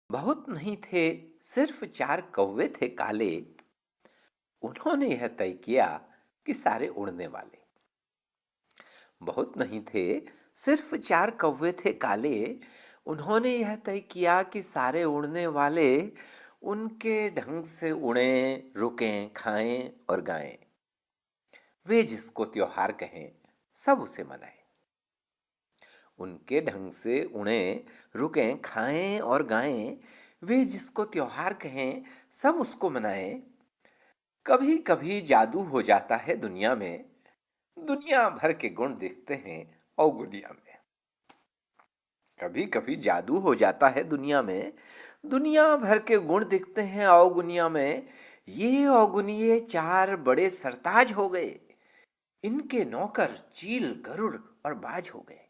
बहुत नहीं थे, सिर्फ 4 कौवे थे काले। उन्होंने यह तय किया कि सारे उड़ने वाले। बहुत नहीं थे, सिर्फ 4 कौवे थे काले। उन्होंने यह तय किया कि सारे उड़ने वाले उनके ढंग से उड़ें, रुकें, खाएं और गाएं। वे जिसको त्योहार कहें, सब उसे मनाएं। उनके ढंग से उड़ें, रुकें, खाएं और गाएं। वे जिसको त्योहार कहें, सब उसको मनाएं। कभी कभी जादू हो जाता है दुनिया में। दुनिया भर के गुण दिखते हैं अवगुनिया में। कभी कभी जादू हो जाता है दुनिया में। दुनिया भर के गुण दिखते हैं अवगुनिया में। ये अवगुनिये 4 बड़े सरताज हो गए। इनके नौकर चील, गरुड़ और बाज हो गए।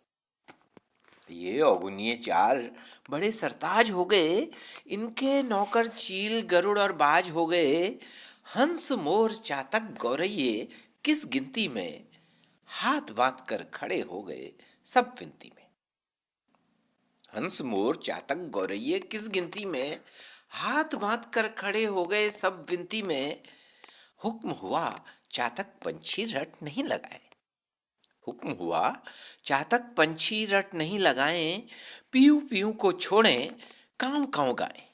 ये अवगुनिये 4 बड़े सरताज हो गए। इनके नौकर चील, गरुड़ और बाज हो गए। हंस, मोर, चातक, गौरैये किस गिनती में, हाथ बांध कर खड़े हो गए सब विनती में। हंस, मोर, चातक, गौरैये किस गिनती में, हाथ बांध कर खड़े हो गए सब विनती में। हुक्म हुआ, चातक पंछी रट नहीं लगाए। हुक्म हुआ, चातक पंछी रट नहीं लगाएं। पीऊ पीऊ को छोड़ें, कांव कांव गाएं।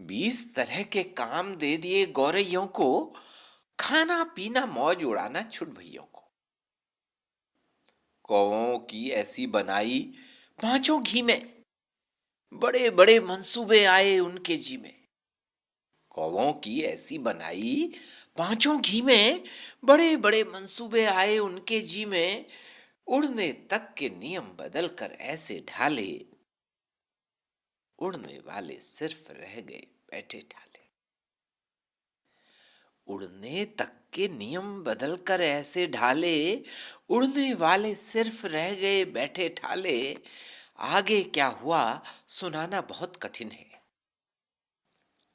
20 तरह के काम दे दिए गौरैयों को। खाना पीना मौज उड़ाना छुट भैयों को। कौवों की ऐसी बनाई पांचों घी में, बड़े बड़े मंसूबे आए उनके जी में। कौवों की ऐसी बनाई पांचों घी में, बड़े बड़े मंसूबे आए उनके जी में। उड़ने तक के नियम बदल कर ऐसे ढाले, उड़ने वाले सिर्फ रह गए बैठे ठाले। उड़ने तक के नियम बदल कर ऐसे ढाले, उड़ने वाले सिर्फ रह गए बैठे ठाले। आगे क्या हुआ सुनाना बहुत कठिन है।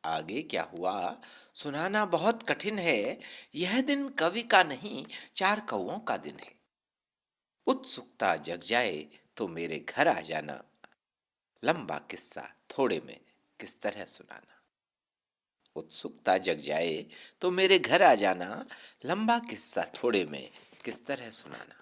आगे क्या हुआ सुनाना बहुत कठिन है। यह दिन कवि का नहीं, 4 कौवों का दिन है। उत्सुकता जग जाए तो मेरे घर आ जाना, लंबा किस्सा थोड़े में किस तरह सुनाना। उत्सुकता जग जाए तो मेरे घर आ जाना, लंबा किस्सा थोड़े में किस तरह सुनाना।